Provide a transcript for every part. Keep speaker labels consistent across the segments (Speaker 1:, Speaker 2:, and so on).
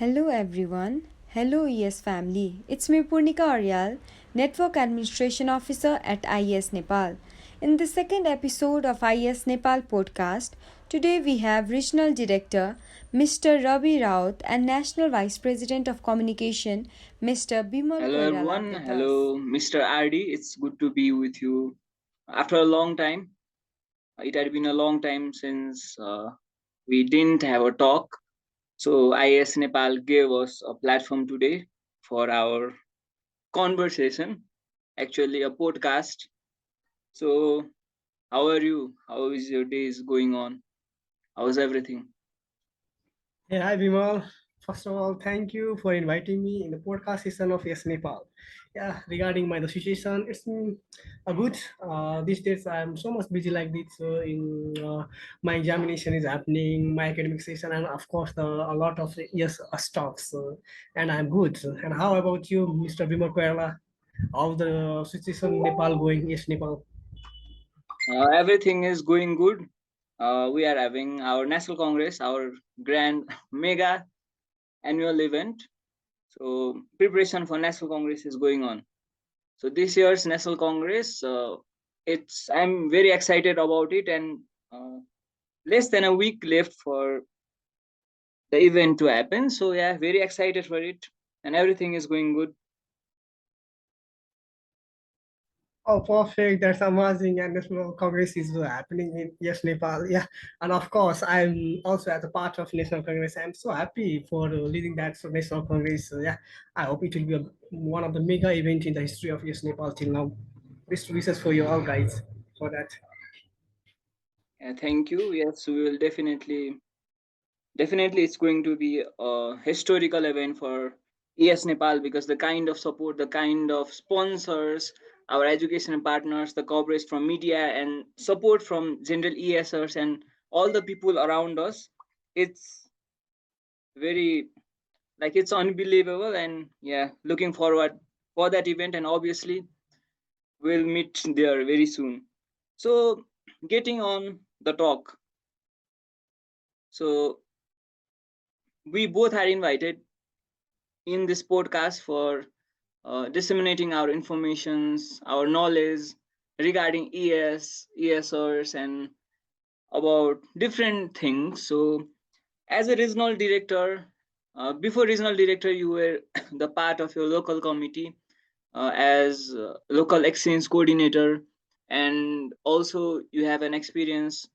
Speaker 1: Hello everyone. Hello ES family. It's me Purnika Aryal, Network Administration Officer at Iaas Nepal. In the second episode of Iaas Nepal podcast, today we have Regional Director Mr. Ravi Raut and National Vice President of Communication Mr. Bimal
Speaker 2: Hello
Speaker 1: Koirala
Speaker 2: everyone.
Speaker 1: with us.
Speaker 2: Hello Mr. RD. It's good to be with you after a long time. It had been a long time since we didn't have a talk. So IS Nepal gave us a platform today for our conversation, actually a podcast. So how are you? How is your days going on? How's everything?
Speaker 3: Hey, hi Bimal. First of all, thank you for inviting me in the podcast season of Yes Nepal. Yeah, regarding my the situation, it's a good. These days, I'm so much busy like this. My examination is happening, my academic session, and of course, a lot of yes stuff. And I'm good. And how about you, Mr. Bimal Koirala? How the situation in Nepal going? Yes, Nepal.
Speaker 2: Everything is going good. We are having our National Congress, our grand mega annual event. So preparation for National Congress is going on. So this year's National Congress, it's I'm very excited about it, and less than a week left for the event to happen. So yeah, very excited for it, and everything is going good.
Speaker 3: Oh, perfect. That's amazing. And National Congress is happening in yes, Nepal. Yeah. And of course, I'm also as a part of National Congress. I'm so happy for leading that National Congress. Yeah. I hope it will be one of the mega event in the history of yes, Nepal till now. Best wishes for you all guys for that.
Speaker 2: Thank you. Yes, we will definitely it's going to be a historical event for ES Nepal because the kind of support, the kind of sponsors, our education partners, the coverage from media, and support from general ESers and all the people around us, it's very it's unbelievable. And yeah, looking forward for that event, and obviously we'll meet there very soon. So getting on the talk, so we both are invited in this podcast for disseminating our informations, our knowledge regarding ESers, and about different things. So, as a regional director, before regional director, you were the part of your local committee as local exchange coordinator, and also you have an experience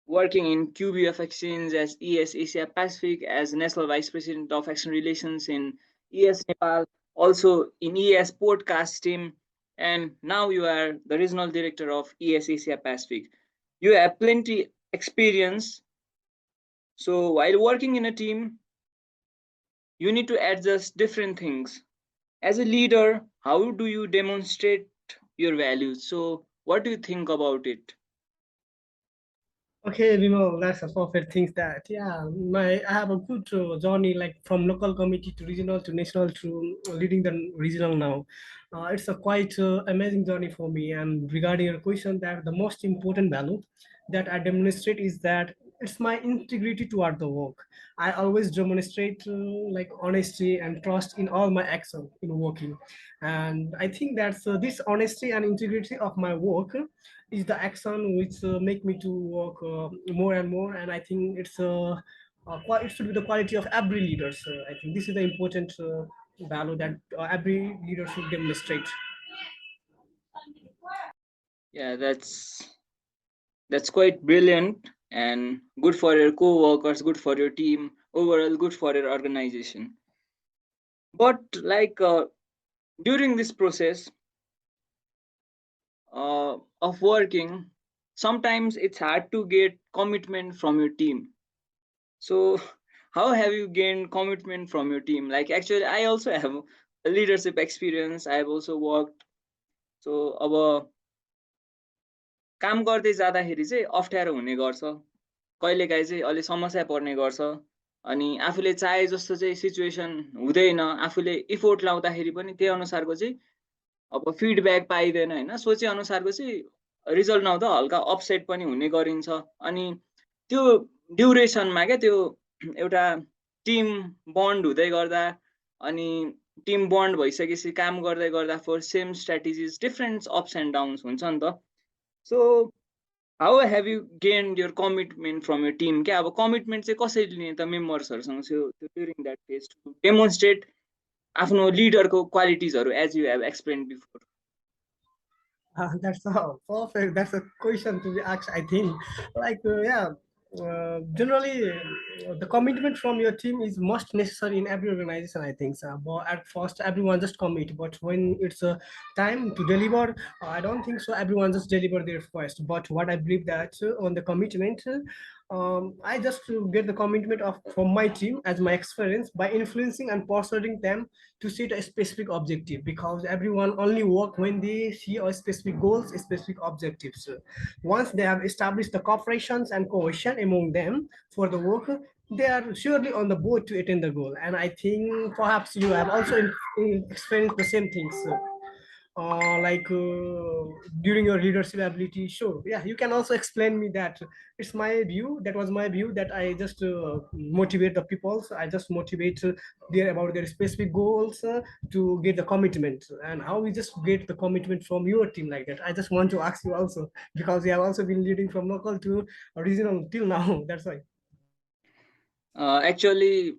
Speaker 2: working in QBF Exchange as ES Asia Pacific, as National Vice President of Action Relations in ES Nepal, also in ES Podcast team, and now you are the Regional Director of ES Asia Pacific. You have plenty experience. So while working in a team, you need to adjust different things. As a leader, how do you demonstrate your values? So what do you think about it?
Speaker 3: Okay, that's a perfect thing that yeah, I have a good journey like from local committee to regional to national to leading the regional now. It's a quite amazing journey for me. And regarding your question, that the most important value that I demonstrate is that it's my integrity toward the work. I always demonstrate like honesty and trust in all my action in working, and I think that this honesty and integrity of my work is the action which make me to work more and more. And I think it should be the quality of every leader. So I think this is the important value that every leader should demonstrate.
Speaker 2: Yeah, that's quite brilliant and good for your co-workers, good for your team, overall good for your organization. But during this process of working, sometimes it's hard to get commitment from your team. So how have you gained commitment from your team? Like actually I also have a leadership experience. I have also worked. So अब काम गर्दै जाँदाखेरि चाहिँ अप्ठ्यारो हुने गर्छ, कहिलेकाहीँ चाहिँ अलि समस्या पर्ने गर्छ। अनि आफूले चाहे जस्तो चाहिँ सिचुएसन हुँदैन, आफूले इफोर्ट लाउँदाखेरि पनि त्यही अनुसारको चाहिँ अब फिडब्याक पाइँदैन होइन, सोचे अनुसारको चाहिँ रिजल्ट नहुँदा हल्का अपसेट पनि हुने गरिन्छ। अनि त्यो ड्युरेसनमा क्या त्यो एउटा टिम बन्ड हुँदै गर्दा अनि टिम बन्ड भइसकेपछि काम गर्दै गर्दा for same strategies different ups and downs हुन्छ नि त. So how have you gain your commitment from your team? क्या अब कमिटमेन्ट चाहिँ कसरी लिने त मेम्बर्सहरूसँग त्यो during that phase to demonstrate आफ्नो लिडरको क्वालिटिजहरू as you have explain before?
Speaker 3: That's a perfect. That's a question to be asked. I think, yeah. Generally, the commitment from your team is most necessary in every organization. I think. So, but at first, everyone just commit. But when it's a time to deliver, I don't think so. Everyone just deliver their first. But what I believe that on the commitment, I just get the commitment of from my team as my experience by influencing and persuading them to set a specific objective, because everyone only work when they see a specific goals, specific objectives. Once they have established the cooperations and cohesion among them for the work, they are surely on the board to attain the goal. And I think perhaps you have also experienced the same things. During your leadership ability, sure, yeah, you can also explain me that. It's my view, that was my view, that I just motivate the people. So I just motivate their about their specific goals to get the commitment. And how we just get the commitment from your team like that, I just want to ask you also, because you have also been leading from local to regional till now. That's why.
Speaker 2: Actually,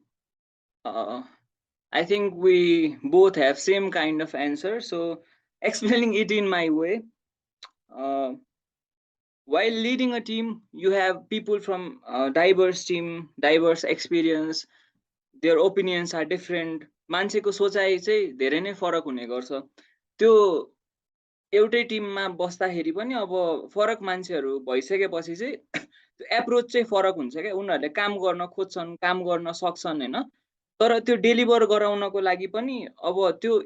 Speaker 2: I think we both have same kind of answer. So explaining it in my way, uh, while leading a team, you have people from diverse team, diverse experience. Their opinions are different. मान्छेको सोचाइ चाहिँ धेरै नै फरक हुने गर्छ. त्यो एउटै टिममा बस्दाखेरि पनि अब फरक मान्छेहरू भइसकेपछि चाहिँ त्यो एप्रोच चाहिँ फरक हुन्छ क्या. उनीहरूले काम गर्न खोज्छन्, काम गर्न सक्छन् होइन. तर त्यो डेलिभर गराउनको लागि पनि अब त्यो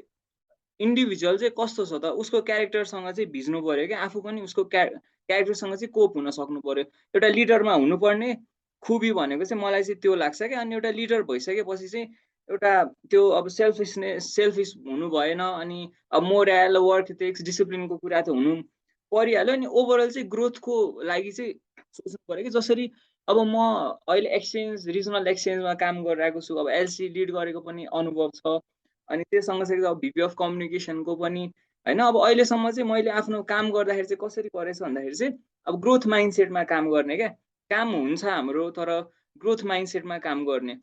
Speaker 2: इन्डिभिजुअल चाहिँ कस्तो छ त, उसको क्यारेक्टरसँग चाहिँ भिज्नु पर्यो क्या. आफू पनि उसको क्यारेक्टरसँग चाहिँ कोप हुन सक्नु पर्यो. एउटा लिडरमा हुनुपर्ने खुबी भनेको चाहिँ मलाई चाहिँ त्यो लाग्छ क्या. अनि एउटा लिडर भइसकेपछि चाहिँ एउटा त्यो अब सेल्फिस हुनु भएन. अनि अब मोरल, वर्क इथिक्स, डिसिप्लिनको कुरा त हुनु परिहाल्यो. अनि ओभरअल चाहिँ ग्रोथको लागि चाहिँ सोच्नु पर्यो कि जसरी अब म अहिले रिजनल एक्सचेन्जमा काम गरिरहेको छु. अब एलसी लिड गरेको पनि अनुभव छ. अनि त्यो सँगसँगै अब भिपी अफ कम्युनिकेसनको पनि होइन. अब अहिलेसम्म चाहिँ मैले आफ्नो काम गर्दाखेरि चाहिँ कसरी गरेछु भन्दाखेरि चाहिँ अब ग्रोथ माइन्डसेटमा काम गर्ने क्या. काम हुन्छ हाम्रो, तर ग्रोथ माइन्डसेटमा काम गर्ने.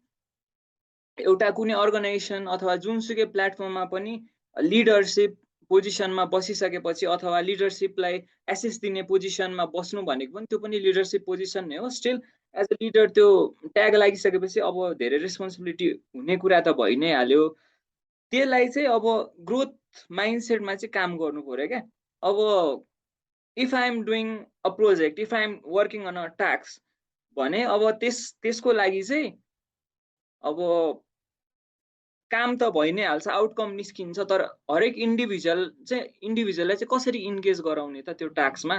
Speaker 2: एउटा कुनै अर्गनाइजेसन अथवा जुनसुकै प्लेटफर्ममा पनि लिडरसिप पोजिसनमा बसिसकेपछि अथवा लिडरसिपलाई एसेस दिने पोजिसनमा बस्नु भनेको पनि त्यो पनि लिडरसिप पोजिसन नै हो. स्टिल एज अ लिडर त्यो ट्याग लागिसकेपछि अब धेरै रेस्पोन्सिबिलिटी हुने कुरा त भइ नै हाल्यो. त्यसलाई चाहिँ अब ग्रोथ माइन्डसेटमा चाहिँ काम गर्नु पर्यो क्या. अब if I am doing a project, if I am working on a task भने अब त्यसको लागि चाहिँ अब काम त भइ नै हाल्छ, आउटकम निस्किन्छ. तर हरेक इन्डिभिजुअललाई चाहिँ कसरी इन्गेज गराउने त त्यो टास्कमा,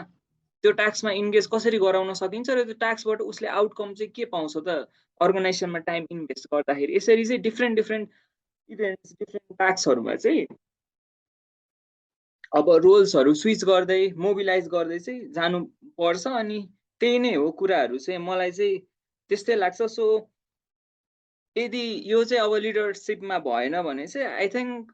Speaker 2: त्यो टास्कमा इन्गेज कसरी गराउन सकिन्छ र त्यो टास्कबाट उसले आउटकम चाहिँ के पाउँछ त अर्गनाइजेसनमा टाइम इन्भेस्ट गर्दाखेरि. यसरी चाहिँ डिफ्रेन्ट इभेन्ट्स, डिफ्रेन्ट टास्कहरूमा चाहिँ अब रोल्सहरू स्विच गर्दै मोबिलाइज गर्दै चाहिँ जानुपर्छ. अनि त्यही नै हो कुराहरू चाहिँ मलाई चाहिँ त्यस्तै लाग्छ. सो यदि यो चाहिँ अब लिडरसिपमा भएन भने चाहिँ I think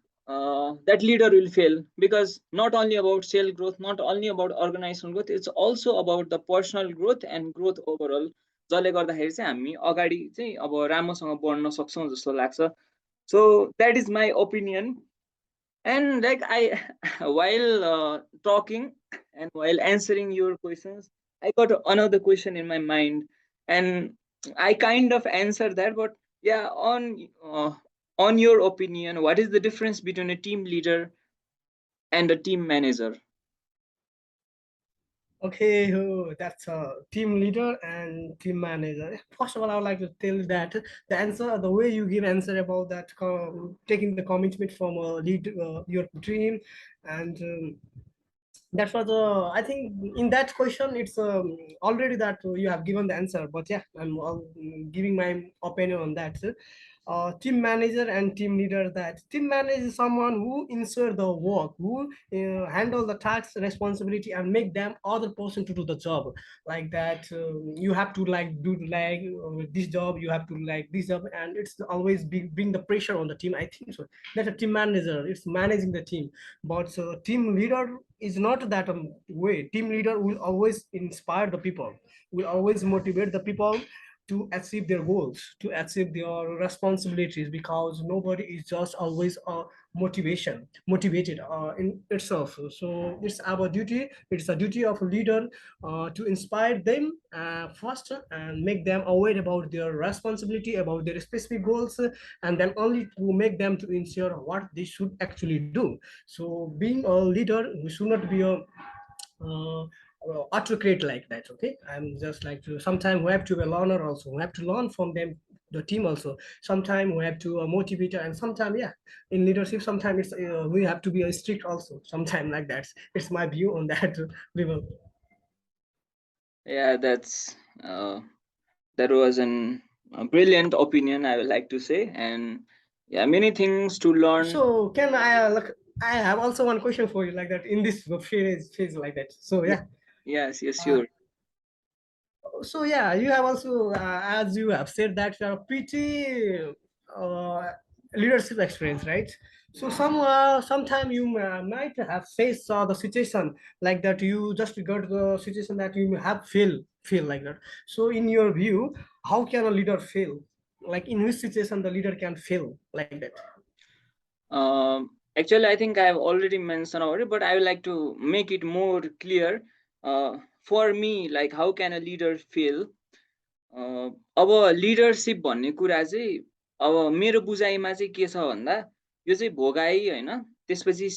Speaker 2: that leader will fail. Because not only about self growth, not only about organisation growth, it's also about the personal growth and growth overall. जसले गर्दाखेरि चाहिँ हामी अगाडि चाहिँ अब राम्रोसँग बढ्न सक्छौँ जस्तो लाग्छ. सो that is my opinion. And like while talking and while answering your questions, I got another question in my mind, and I kind of answered that. But yeah, on your opinion, what is the difference between a team leader and a team manager?
Speaker 3: Okay, that's a team leader and team manager. First of all, I would like to tell that the answer, the way you give answer about that, taking the commitment from your team, and that was I think in that question it's already that you have given the answer. But yeah, I'm giving my opinion on that. team manager and team leader. That team manager is someone who insert the work, who handle the task responsibility and make them other person to do the job. Like that, you have to like do like this job, you have to like this job, and it's always bring the pressure on the team, I think so. That's a team manager, it's managing the team. But team leader is not that way. Team leader will always inspire the people, will always motivate the people to achieve their goals, to achieve their responsibilities, because nobody is just always motivated in itself. So it's our duty, it's a duty of a leader to inspire them first and make them aware about their responsibility, about their specific goals, and then only to make them to ensure what they should actually do. So being a leader, we should not be a autocrate like that. Okay, I'm just like to sometimes we have to be a learner also, we have to learn from them, the team also. Sometimes we have to motivate, and sometimes, yeah, in leadership sometimes it's we have to be a strict also sometimes like that. It's my view on that level.
Speaker 2: Yeah, that was an a brilliant opinion, I would like to say, and yeah, many things to learn.
Speaker 3: So can I look, I have also one question for you like that in this phase like that. So
Speaker 2: Yeah,
Speaker 3: yeah,
Speaker 2: yes, yes,
Speaker 3: uh,
Speaker 2: sure.
Speaker 3: so yeah, you have also as you have said that you are pretty uh, leadership experience, right? So sometime you might have faced the situation like that, you just got the situation that you have feel like that. So in your view, how can a leader fail? Like in which situation the leader can fail like that?
Speaker 2: Actually, I think I have already mentioned about it, but I would like to make it more clear. For me, like how can a leader fail? अब leadership भन्ने कुरा चाहिँ अब मेरो बुझाइमा चाहिँ के छ भन्दा यो चाहिँ भोगाइ होइन, त्यसपछि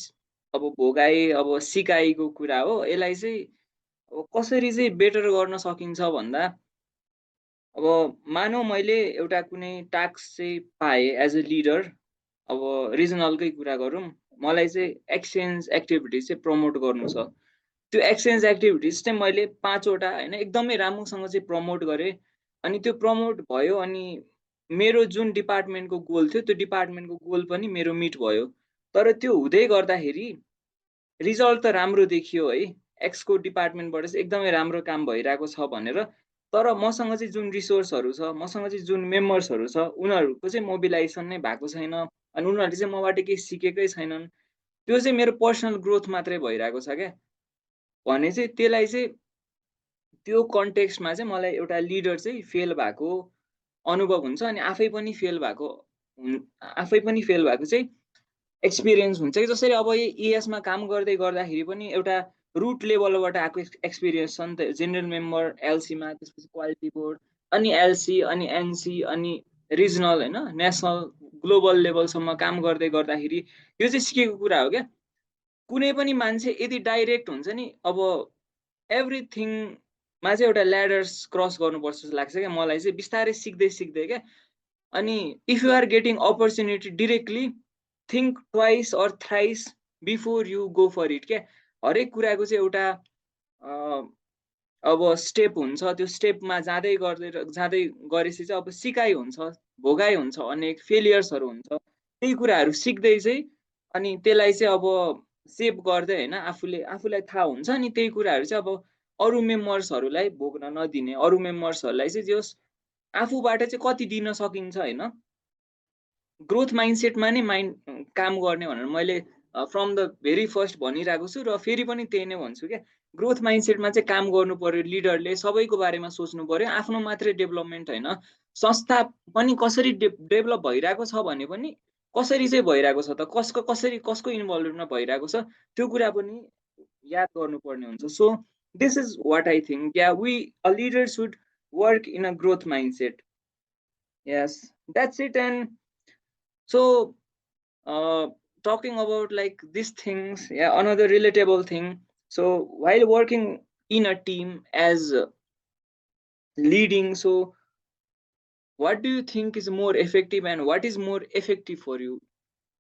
Speaker 2: अब भोगाइ अब सिकाइको कुरा हो। यसलाई चाहिँ अब कसरी चाहिँ बेटर गर्न सकिन्छ भन्दा अब मानौ मैले एउटा कुनै टास्क चाहिँ पाएँ एज अ लिडर, अब रिजनलकै कुरा गरौँ, मलाई चाहिँ एक्सचेन्ज एक्टिभिटिज चाहिँ प्रमोट गर्नु छ। त्यो एक्सचेन्ज एक्टिभिटिज चाहिँ मैले 5 वटा होइन एकदमै राम्रोसँग चाहिँ प्रमोट गरेँ। अनि त्यो प्रमोट भयो, अनि मेरो जुन डिपार्टमेन्टको गोल थियो त्यो डिपार्टमेन्टको गोल पनि मेरो मिट भयो। तर त्यो हुँदै गर्दाखेरि रिजल्ट त राम्रो देखियो है, एक्सको डिपार्टमेन्टबाट चाहिँ एकदमै राम्रो काम भइरहेको छ भनेर। तर मसँग चाहिँ जुन रिसोर्सहरू छ, मसँग चाहिँ जुन मेम्बर्सहरू छ, उनीहरूको चाहिँ मोबिलाइजेसन नै भएको छैन, अनि उनीहरूले चाहिँ मबाट केही सिकेकै छैनन्। त्यो चाहिँ मेरो पर्सनल ग्रोथ मात्रै भइरहेको छ क्या। भने चाहिँ त्यसलाई चाहिँ त्यो कन्टेक्स्टमा चाहिँ मलाई एउटा लिडर चाहिँ फेल भएको अनुभव हुन्छ, अनि आफै पनि फेल भएको चाहिँ एक्सपिरियन्स हुन्छ कि। जसरी अब यो इएसमा काम गर्दै गर्दाखेरि पनि एउटा रुट लेभलबाट आएको एक्सपिरियन्स छ नि त। जेनरल मेम्बर एलसीमा, त्यसपछि क्वालिटी बोर्ड, अनि एलसी, अनि एनसी, अनि रिजनल होइन, नेसनल, ग्लोबल लेभलसम्म काम गर्दै गर्दाखेरि यो चाहिँ सिकेको कुरा हो क्या। कुनै पनि मान्छे यदि डाइरेक्ट हुन्छ नि, अब एभ्रिथिङमा चाहिँ एउटा ल्याडर्स क्रस गर्नुपर्छ जस्तो लाग्छ क्या मलाई चाहिँ, बिस्तारै सिक्दै सिक्दै क्या। अनि if you are getting opportunity directly, think twice or thrice before you go for it क्या। हरेक कुराको चाहिँ एउटा अब स्टेप हुन्छ, त्यो स्टेपमा जाँदै जाँदै गरेपछि चाहिँ अब सिकाइ हुन्छ, भोगाइ हुन्छ, अनेक फेलियर्सहरू हुन्छ। त्यही कुराहरू सिक्दै चाहिँ अनि त्यसलाई चाहिँ अब सेभ गर्दै होइन, आफूलाई थाहा हुन्छ, अनि त्यही कुराहरू चाहिँ अब अरू मेम्बर्सहरूलाई भोग्न नदिने, अरू मेम्बर्सहरूलाई चाहिँ जस आफूबाट चाहिँ कति दिन सकिन्छ होइन, ग्रोथ माइन्डसेटमा नै काम गर्ने भनेर मैले फ्रम द भेरी फर्स्ट भनिरहेको छु, र फेरि पनि त्यही नै भन्छु क्या। ग्रोथ माइन्डसेटमा चाहिँ काम गर्नु पर्यो, लिडरले सबैको बारेमा सोच्नु पर्यो, आफ्नो मात्रै डेभलपमेन्ट होइन, संस्था पनि कसरी डेभलप भइरहेको छ भने पनि कसरी चाहिँ भइरहेको छ त, कसको इन्भल्भमेन्टमा भइरहेको छ, त्यो कुरा पनि याद गर्नुपर्ने हुन्छ। So this is what I think, yeah we a leader should work in a growth mindset. Yes, that's it. And so uh, talking about like these things, yeah, another relatable thing. So while working in a team as leading, so what do you think is more effective, and what is more effective for you?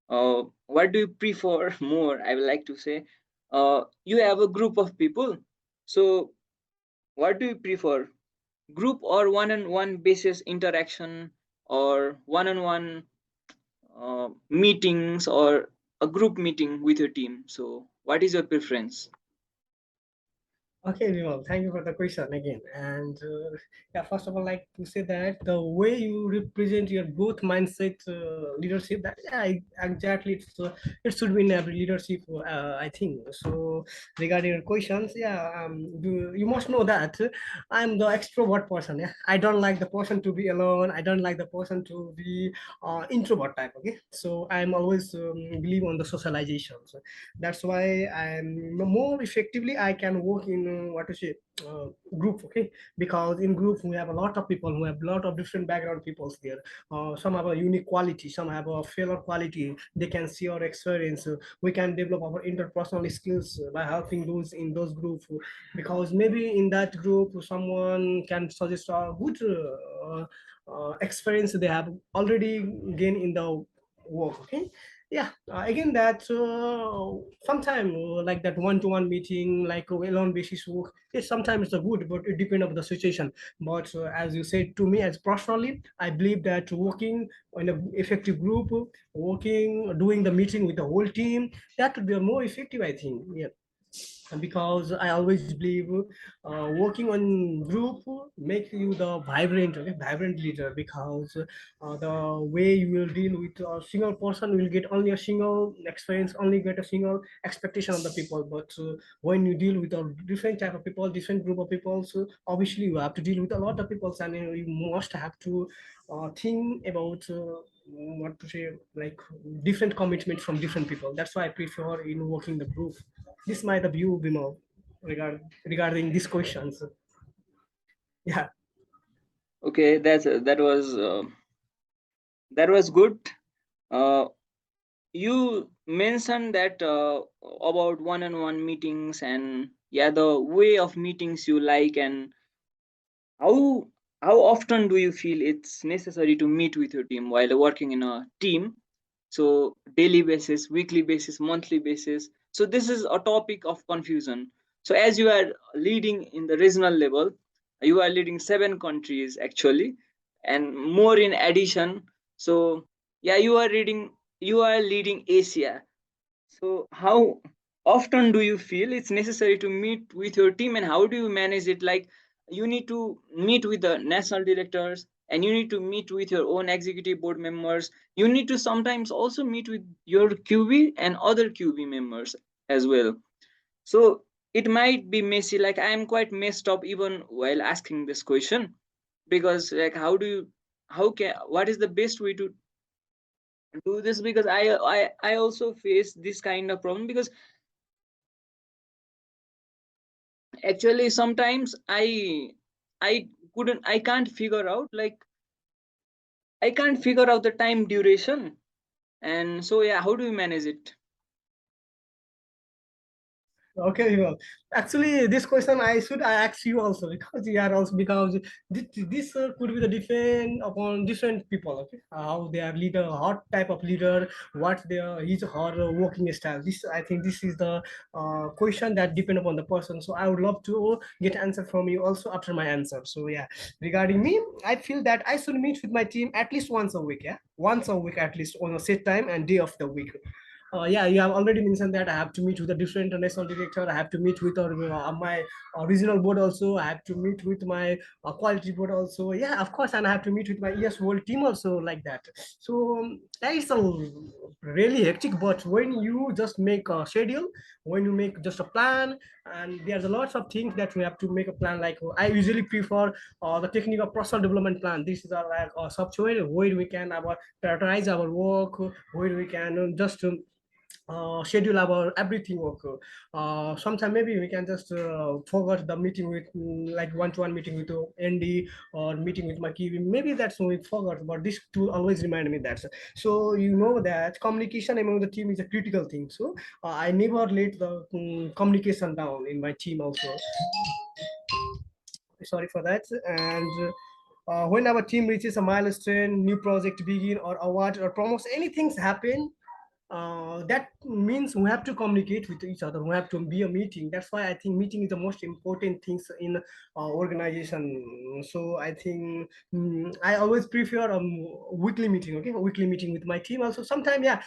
Speaker 2: What do you prefer more, I would like to say. You have a group of people, so what do you prefer, group or one-on-one basis interaction, or one-on-one meetings or a group meeting with your team? So what is your preference?
Speaker 3: Okay, Vimal, thank you for the question again. And yeah, first of all, like to say that the way you represent your growth mindset leadership, that yeah, exactly, it should be in every leadership. I think so. Regarding your questions, yeah, you must know that I'm the extrovert person. Yeah, I don't like the person to be alone. I don't like the person to be introvert type. Okay, so I'm always believe on the socialization. So that's why I'm more effectively I can work in what to say uh, group. Okay, because in group we have a lot of people who have a lot of different background peoples there. Some have a unique quality, some have a failure quality. They can see our experience. We can develop our interpersonal skills by helping those in those groups, because maybe in that group someone can suggest a good experience they have already gained in the work. Okay, yeah, again that sometime like that one-to-one meeting, like a well-on basis work, it sometimes it's a good, but it depends on the situation. But as you said to me, as personally, I believe that working in a effective group, working doing the meeting with the whole team, that would be a more effective, I think. Yeah, because I always believe working on group make you the vibrant, okay, vibrant leader, because the way you will deal with a single person will get only a single experience, only get a single expectation of the people. But when you deal with a different type of people, different group of people, so obviously you have to deal with a lot of people, and you must have to think about what to say, like different commitment from different people. That's why I prefer in working the group. This is my the view, Bimo, regarding these questions. Yeah.
Speaker 2: Okay, that was good. Uh, you mentioned that about one-on-one meetings, and yeah, the way of meetings you like, and how how often do you feel it's necessary to meet with your team while working in a team? So daily basis, weekly basis, monthly basis. So this is a topic of confusion. So as you are leading in the regional level, you are leading 7 countries actually, and more in addition. So yeah, you are leading Asia. So how often do you feel it's necessary to meet with your team, and how do you manage it? Like, you need to meet with the national directors, and you need to meet with your own executive board members. You need to sometimes also meet with your QB and other QB members as well. So it might be messy. Like, I am quite messed up even while asking this question, because like, how can what is the best way to do this? Because I also face this kind of problem, because actually sometimes I can't figure out, like, I can't figure out the time duration. And so yeah, how do you manage it?
Speaker 3: Okay, well, actually, this question I ask you also, because you are also, because this could be the different upon different people. Okay, how they are leader, what type of leader, what their his or her working style. This, I think this is the question that depend upon the person. So I would love to get answer from you also after my answer. So yeah, regarding me, I feel that I should meet with my team at least once a week. Yeah, once a week at least on a set time and day of the week. Yeah, you have already mentioned that I have to meet with a different international director. I have to meet with my regional board also. I have to meet with my quality board also. Yeah, of course, and I have to meet with my ES World team also, like that. So that is a really hectic. But when you just make a schedule, when you make just a plan, and there's a lots of things that we have to make a plan. Like I usually prefer the technical personal development plan. This is like a software where we can prioritize our work, where we can just schedule our everything work. Sometime maybe we can just forget the meeting with like one-to-one meeting with ND, or meeting with my key. Maybe that's we forgot, but this tool always remind me that. So you know that communication among the team is a critical thing. So I never let the communication down in my team also. Sorry for that. And when our team reaches a milestone, new project begin, or award or promotes, anything happen, that means we have to communicate with each other. We have to be a meeting. That's why I think meeting is the most important things in organization. So I think I always prefer a weekly meeting. Okay, a weekly meeting with my team. Also, sometimes yeah,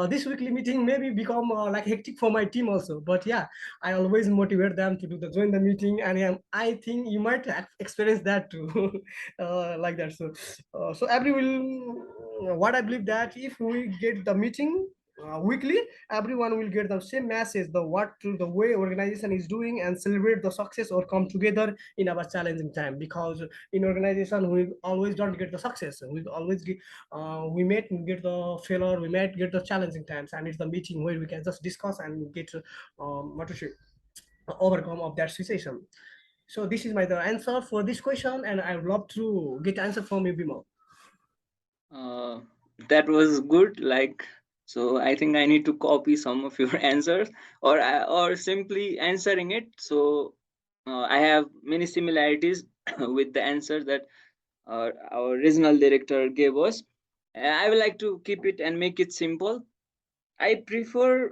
Speaker 3: this weekly meeting maybe become like hectic for my team also. But yeah, I always motivate them to do the join the meeting, and I think you might experience that too, like that. So every will what I believe that if we get the meeting weekly, everyone will get the same message, the what the way organization is doing, and celebrate the success or come together in our challenging time. Because in organization we always don't get the success, we always get we might get the failure, we might get the challenging times, and it's the meeting where we can just discuss and get what to say, overcome of that situation. So this is my the answer for this question, and I would love to get answer from you, Bimo.
Speaker 2: Uh, that was good. Like, so I think I need to copy some of your answers, or simply answering it. So I have many similarities with the answer that our regional director gave us. I would like to keep it and make it simple. I prefer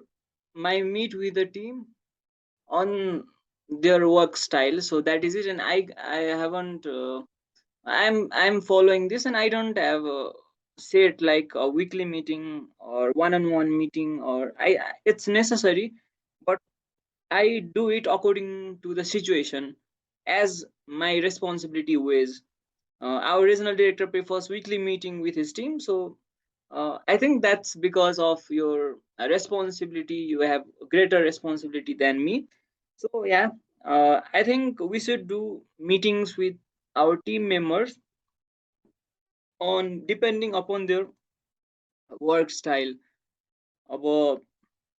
Speaker 2: my meet with the team on their work style. So that is it. And I haven't. I'm following this, and I don't have a set like a weekly meeting or one-on-one meeting, or it's necessary, but I do it according to the situation as my responsibility weighs. Our regional director prefers weekly meeting with his team, so I think that's because of your responsibility. You have greater responsibility than me. So yeah, I think we should do meetings with our team members on depending upon their work style अब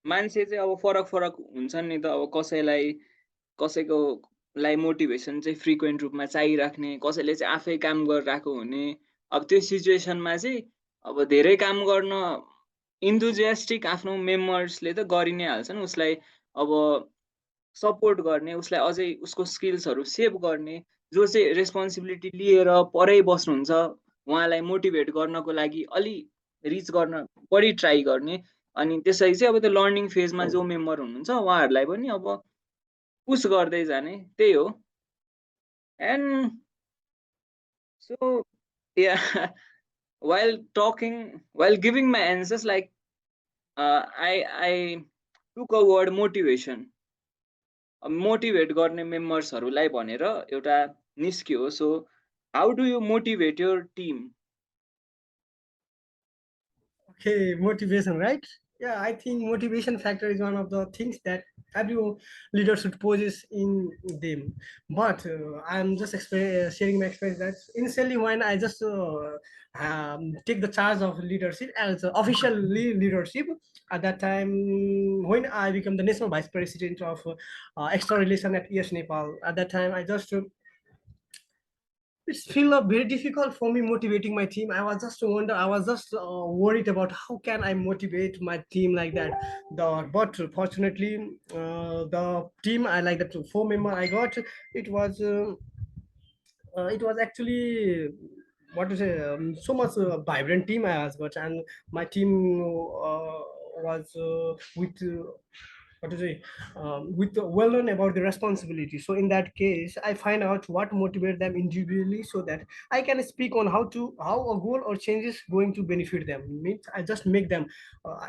Speaker 2: मान्छे चाहिँ अब फरक फरक हुन्छन् नि त अब कसैलाई मोटिभेसन चाहिँ फ्रिक्वेन्ट रूपमा चाहिराख्ने कसैले चाहिँ आफै काम गरिरहेको हुने अब त्यो सिचुएसनमा चाहिँ अब धेरै काम गर्न इन्थुजियास्टिक आफ्नो मेम्बर्सले त गरि नै हाल्छन् उसलाई अब सपोर्ट गर्ने उसलाई अझै उसको स्किल्सहरू सेभ गर्ने जो चाहिँ रेस्पोन्सिबिलिटी लिएर परै बस्नुहुन्छ उहाँलाई मोटिभेट गर्नको लागि अलि रिच गर्न बढी ट्राई गर्ने अनि त्यसरी चाहिँ अब त्यो लर्निङ फेजमा जो मेम्बर हुनुहुन्छ उहाँहरूलाई पनि अब पुस गर्दै जाने त्यही हो एन्ड सो या while giving my answers like I took a word motivation motivate गर्ने मेम्बर्सहरूलाई भनेर एउटा निस्क्यो so how do you motivate your team
Speaker 3: Okay, motivation, right? Yeah, I think motivation factor is one of the things that every leader should possess in them. But I'm just sharing my experience that initially when I just take the charge of leadership as officially leadership at that time when I become the national vice president of external relation at Iaas Nepal. At that time, I just it's feel very difficult for me motivating my team. I was just wonder, I was just worried about how can I motivate my team like that. But fortunately, the team I like the four member I got, it was it was actually what to say, so much vibrant team I was got, and my team was with what to say, with well known about the responsibility. So in that case, I find out what motivate them individually, so that I can speak on how a goal or change is going to benefit them. Means I just make them,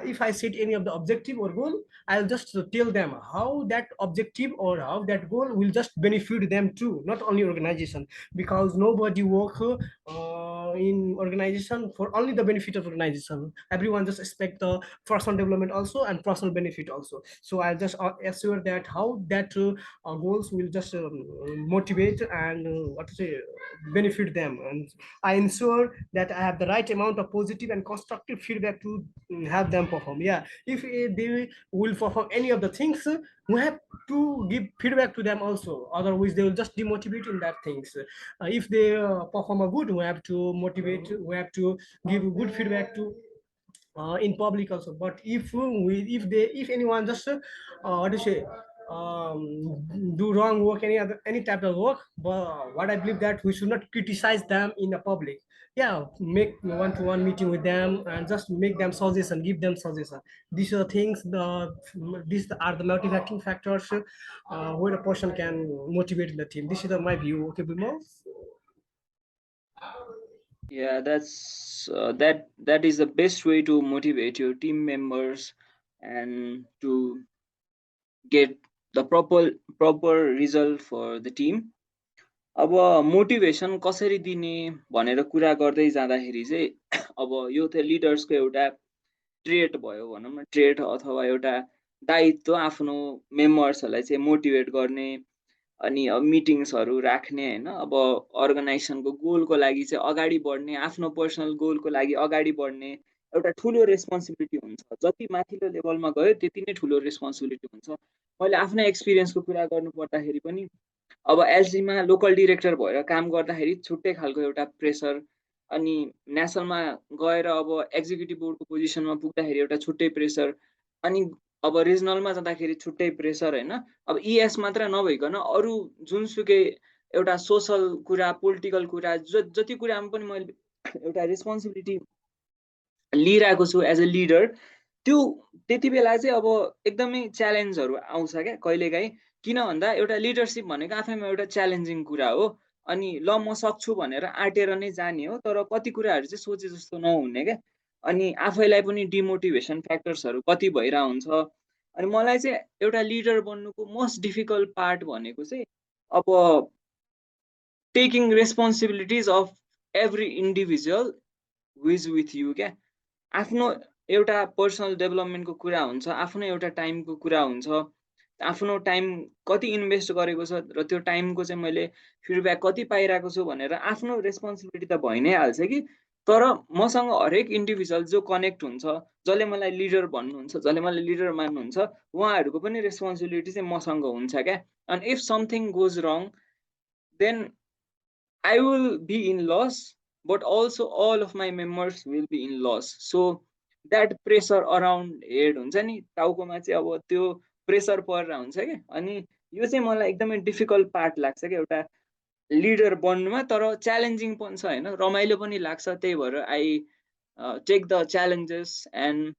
Speaker 3: if I set any of the objective or goal, I'll just tell them how that objective or how that goal will just benefit them too, not only organization. Because nobody work in organization for only the benefit of organization. Everyone just expect the personal development also and personal benefit also. So I'll just assure that how that goals will just motivate and what to say, benefit them. And I ensure that I have the right amount of positive and constructive feedback to have them perform. Yeah, if they will perform any of the things, we have to give feedback to them also, otherwise they will just demotivate in that things. If they perform a good, we have to motivate, we have to give good feedback to in public also. But if anyone just what to say, do wrong work, any type of work, but what I believe that we should not criticize them in the public. yeah, make one-to-one meeting with them and just make them suggestion, give them suggestion. These are things, these are the motivating factors where a person can motivate the team. This is my view. Okay, Bimo?
Speaker 2: Yeah, that is the best way to motivate your team members and to get the proper result for the team. अब motivation कसरी दिने भनेर कुरा गर्दै जाँदाखेरि चाहिँ अब यो त लिडर्सको एउटा ट्रेट भयो भनौँ न, ट्रेट अथवा एउटा दायित्व आफ्नो मेम्बर्सहरूलाई चाहिँ मोटिभेट गर्ने अनि अब मिटिङ्सहरू राख्ने होइन, अब अर्गनाइजेसनको गोलको लागि चाहिँ अगाडि बढ्ने, आफ्नो पर्सनल गोलको लागि अगाडि बढ्ने एउटा ठुलो रेस्पोन्सिबिलिटी हुन्छ। जति माथिल्लो लेभलमा गयो त्यति नै ठुलो रेस्पोन्सिबिलिटी हुन्छ। मैले आफ्नै एक्सपिरियन्सको कुरा गर्नु पर्दाखेरि पनि अब एलजीमा लोकल डिरेक्टर भएर काम गर्दाखेरि छुट्टै खालको एउटा प्रेसर, अनि नेसनलमा गएर अब एक्जिक्युटिभ बोर्डको पोजिसनमा पुग्दाखेरि एउटा छुट्टै प्रेसर, अनि अब रिजनलमा जाँदाखेरि छुट्टै प्रेसर होइन। अब इएस मात्र नभइकन अरू जुनसुकै एउटा सोसल कुरा, पोलिटिकल कुरा, जति कुरामा पनि मैले एउटा रेस्पोन्सिबिलिटी लिइरहेको छु एज अ लिडर, त्यो त्यति बेला चाहिँ अब एकदमै च्यालेन्जहरू आउँछ क्या कहिलेकाहीँ। किन भन्दा एउटा लिडरसिप भनेको आफैमा एउटा च्यालेन्जिङ कुरा हो। अनि ल म सक्छु भनेर आँटेर नै जाने हो, तर कति कुराहरू चाहिँ सोचे जस्तो नहुने क्या। अनि आफैलाई पनि डिमोटिभेसन फ्याक्टर्सहरू कति भइरहेको हुन्छ। अनि मलाई चाहिँ एउटा लिडर बन्नुको मोस्ट डिफिकल्ट पार्ट भनेको चाहिँ अब taking responsibilities of every individual who is with you क्या। आफ्नो एउटा पर्सनल डेभलपमेन्टको कुरा हुन्छ, आफ्नो एउटा टाइमको कुरा हुन्छ, आफ्नो टाइम कति इन्भेस्ट गरेको छ र त्यो टाइमको चाहिँ मैले फिडब्याक कति पाइरहेको छु भनेर आफ्नो रेस्पोन्सिबिलिटी त भइ नै हाल्छ कि। तर मसँग हरेक इन्डिभिजुअल जो कनेक्ट हुन्छ, जसले मलाई लिडर भन्नुहुन्छ, जसले मलाई लिडर मान्नुहुन्छ, उहाँहरूको पनि रेस्पोन्सिबिलिटी चाहिँ मसँग हुन्छ क्या। एन्ड इफ समथिङ गोज रङ, then I will be in loss, but also all of my members will be in loss. So that pressure around head हुन्छ नि, टाउकोमा चाहिँ अब त्यो प्रेसर परेर हुन्छ क्या। अनि यो चाहिँ मलाई एकदमै डिफिकल्ट पार्ट लाग्छ क्या एउटा लिडर बन्नुमा। तर च्यालेन्जिङ पनि छ होइन, रमाइलो पनि लाग्छ। त्यही भएर I take the challenges and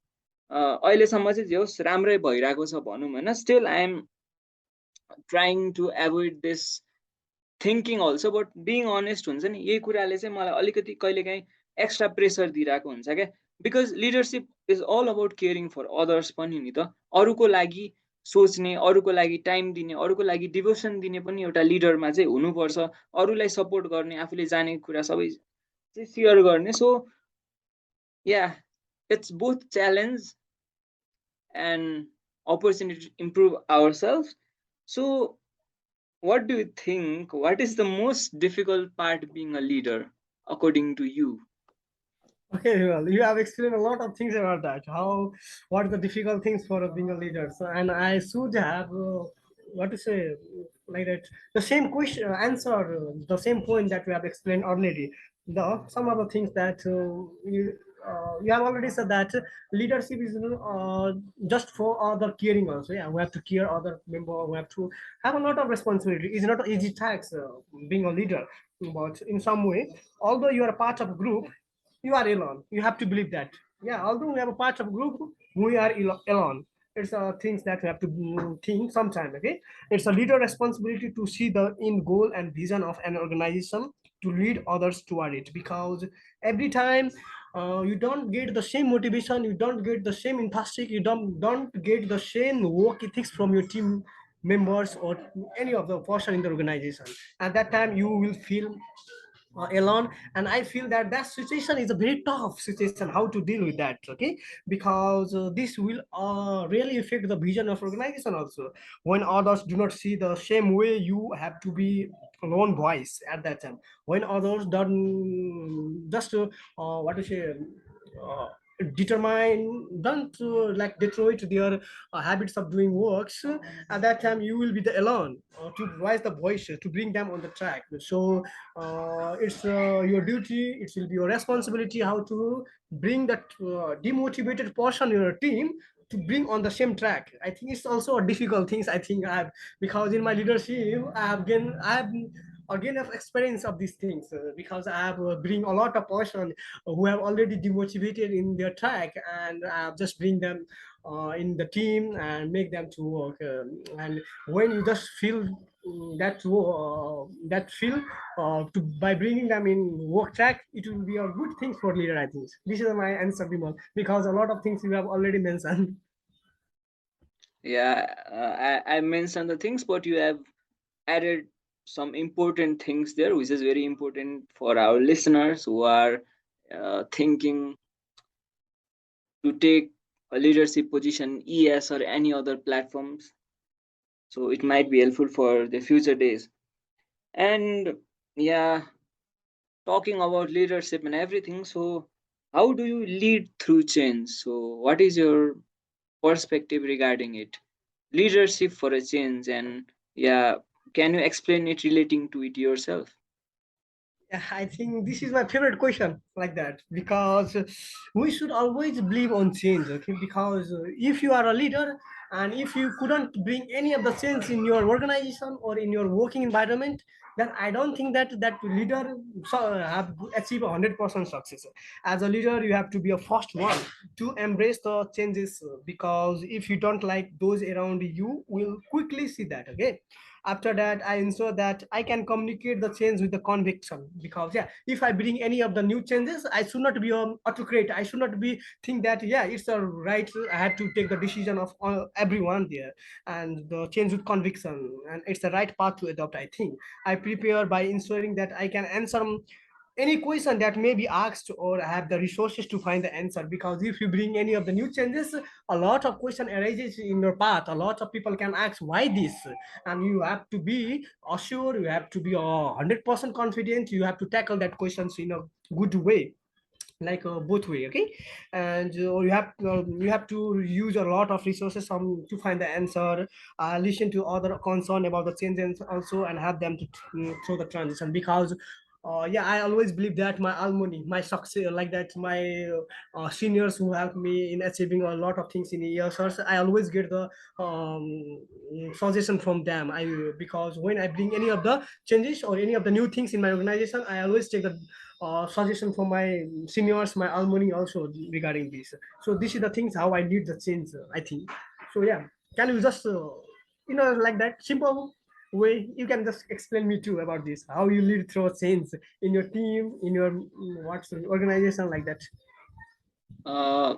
Speaker 2: अहिलेसम्म चाहिँ जे होस् राम्रै भइरहेको छ भनौँ होइन। Still I am trying to avoid this thinking also, but being honest हुन्छ नि, यही कुराले चाहिँ मलाई अलिकति कहिलेकाहीँ एक्स्ट्रा प्रेसर दिइरहेको हुन्छ क्या। Because leadership is all about caring for others पनि नि त। अरूको लागि सोच्ने, अरूको लागि टाइम दिने, अरूको लागि डिभोसन दिने पनि एउटा लिडरमा चाहिँ हुनुपर्छ। अरूलाई सपोर्ट गर्ने, आफूले जानेको कुरा सबै चाहिँ सेयर गर्ने। So ya, it's both challenge and opportunity to improve our self. So what do you think? What is the most difficult part being a leader, according to you?
Speaker 3: Okay, well, you have explained a lot of things about that. How, what are the difficult things for being a leader? So, and I should have, what to say, like that, the same question, answer, the same point that we have explained already. The some other things that you have already said that leadership is just for other caring also. Yeah, we have to care other member. We have to have a lot of responsibility. It's not an easy task being a leader, but in some way, although you are a part of a group, you are alone. You have to believe that. Yeah, although we have a part of group, we are alone. It's things that we have to think sometime. Okay, it's a leader responsibility to see the end goal and vision of an organization to lead others toward it. Because every time you don't get the same motivation, you don't get the same enthusiasm, you don't get the same work ethics from your team members or any of the person in the organization. At that time, you will feel alone, and I feel that that situation is a very tough situation, how to deal with that. Okay, because this will really affect the vision of organization also. When others do not see the same way, you have to be lone voice at that time. When others don't just what to say, uh, determine, don't like detroit their habits of doing works, at that time you will be the alone to raise the voices to bring them on the track. So it's your duty, it will be your responsibility how to bring that demotivated person in your team to bring on the same track. I think it's also a difficult things. I think I have, because in my leadership I have again of experience of these things because I have bring a lot of person who have already demotivated in their track, and I have just bring them in the team and make them to work. And when you just feel that feel by bringing them in work track, it will be a good thing for leader. I think this is my answer, Bimal, because a lot of things you have already mentioned.
Speaker 2: Yeah, I mentioned the things, but you have added some important things there, which is very important for our listeners who are thinking to take a leadership position, ES or any other platforms. So it might be helpful for the future days. And yeah, talking about leadership and everything. So how do you lead through change? So what is your perspective regarding it? Leadership for a change, and yeah, can you explain it relating to it yourself?
Speaker 3: Yeah, I think this is my favorite question like that because we should always believe on change. Okay, because if you are a leader and if you couldn't bring any of the change in your organization or in your working environment, then I don't think that that leader have achieved 100% success. As a leader, you have to be a first one to embrace the changes because if you don't like those around you, will quickly see that. Okay, after that I ensure that I can communicate the change with the conviction because yeah, if I bring any of the new changes, I should not be autocrat. I should not be think that yeah, it's a right, I had to take the decision of everyone there, and the change with conviction, and it's the right path to adopt. I think I prepare by ensuring that I can answer any question that may be asked or have the resources to find the answer, because if you bring any of the new changes, a lot of question arises in your path. A lot of people can ask why this, and you have to be assured, you have to be 100% confident, you have to tackle that questions in a good way, like both way. Okay, and you have to use a lot of resources to find the answer, listen to other concern about the changes also, and have them to through the transition. Because yeah, I always believe that my alumni, my success, like that, my seniors who helped me in achieving a lot of things in the years, I always get the suggestion from them. I Because when I bring any of the changes or any of the new things in my organization, I always take the suggestion from my seniors, my alumni also regarding this. So this is the things how I lead the change. I think so. Yeah, can you just like that simple way you can just explain me too about this, how you lead through change in your team, in your what's organization like that.
Speaker 2: Uh,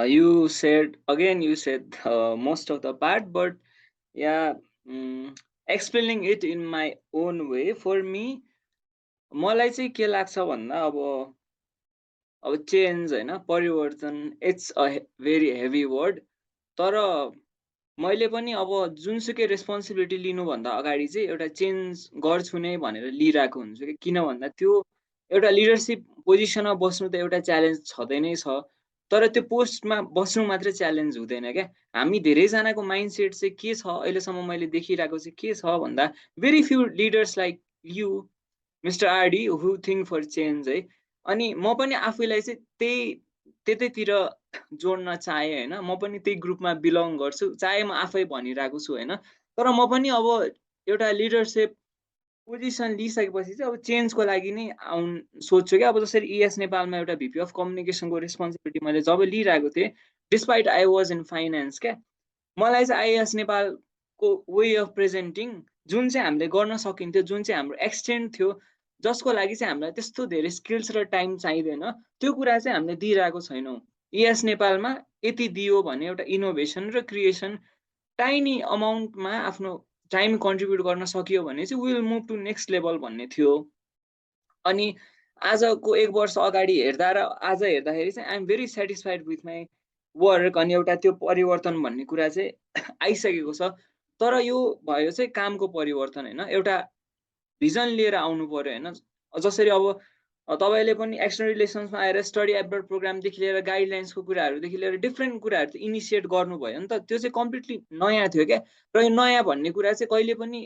Speaker 2: you said again, you said most of the part, but yeah, explaining it in my own way for me, मलाई चाहिँ के लाग्छ भन्दा अब change होइन परिवर्तन it's a very heavy word तर मैले पनि अब जुनसुकै रेस्पोन्सिबिलिटी लिनुभन्दा अगाडि चाहिँ एउटा चेन्ज गर्छु नै भनेर लिइरहेको हुन्छु कि किन भन्दा त्यो एउटा लिडरसिप पोजिसनमा बस्नु त एउटा च्यालेन्ज छँदै नै छ तर त्यो पोस्टमा बस्नु मात्रै च्यालेन्ज हुँदैन क्या हामी धेरैजनाको माइन्ड सेट चाहिँ के छ अहिलेसम्म मैले देखिरहेको चाहिँ के छ भन्दा very few leaders like you mister RD who think for change है अनि म पनि आफैलाई चाहिँ त्यतैतिर जोड्न चाहेँ होइन म पनि त्यही ग्रुपमा बिलङ गर्छु चाहे म आफै भनिरहेको छु होइन तर म पनि अब एउटा लिडरसिप पोजिसन लिइसकेपछि चाहिँ अब चेन्जको लागि नै सोध्छु क्या अब जसरी इएस नेपालमा एउटा भिपी अफ कम्युनिकेसनको रेस्पोन्सिबिलिटी मैले जब लिइरहेको थिएँ despite I was in finance क्या मलाई चाहिँ आइएस नेपालको वे अफ प्रेजेन्टिङ जुन चाहिँ हामीले गर्न सकिन्थ्यो जुन चाहिँ हाम्रो एक्सटेन्ड थियो जसको लागि चाहिँ हामीलाई त्यस्तो धेरै स्किल्स र टाइम चाहिँदैन त्यो कुरा चाहिँ हामीले दिइरहेको छैनौँ इएस नेपालमा यति दियो भने एउटा इनोभेसन र क्रिएसन टाइनी अमाउन्टमा आफ्नो टाइम कन्ट्रिब्युट गर्न सकियो भने चाहिँ will move to next level भन्ने थियो अनि आजको 1 वर्ष अगाडि हेर्दा र आज हेर्दाखेरि चाहिँ I'm very satisfied with my work अनि एउटा त्यो परिवर्तन भन्ने कुरा चाहिँ आइसकेको छ तर यो भयो चाहिँ कामको परिवर्तन होइन एउटा भिजन लिएर आउनु पर्यो होइन जसरी अब तपाईँले पनि एक्सटर्नल रिलेसन्समा आएर स्टडी एब्रोड प्रोग्रामदेखि लिएर गाइडलाइन्सको कुराहरूदेखि लिएर डिफ्रेन्ट कुराहरू चाहिँ इनिसिएट गर्नुभयो नि त त्यो चाहिँ कम्प्लिटली नयाँ थियो क्या र यो नयाँ भन्ने कुरा चाहिँ कहिले पनि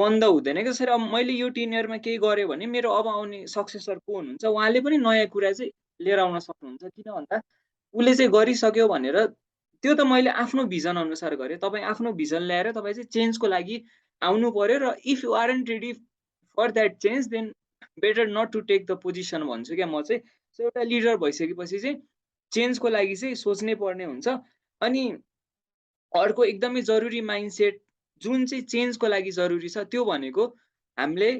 Speaker 2: बन्द हुँदैन क्या जसरी अब मैले यो 10 इयरमा केही गरेँ भने मेरो अब आउने सक्सेसर को हुनुहुन्छ उहाँले पनि नयाँ कुरा चाहिँ लिएर आउन सक्नुहुन्छ किन भन्दा उसले चाहिँ गरिसक्यो भनेर त्यो त मैले आफ्नो भिजन अनुसार गरेँ तपाईँ आफ्नो भिजन ल्याएर तपाईँ चाहिँ चेन्जको लागि आउनु पर्यो र if you aren't ready for that change then better not to take the position भन्छु क्या म चाहिँ। सो एउटा लिडर भइसकेपछि चाहिँ चेन्जको लागि चाहिँ सोच्नै पर्ने हुन्छ। अनि अर्को एकदमै जरुरी माइन्डसेट जुन चाहिँ चेन्जको लागि जरुरी छ त्यो भनेको हामीले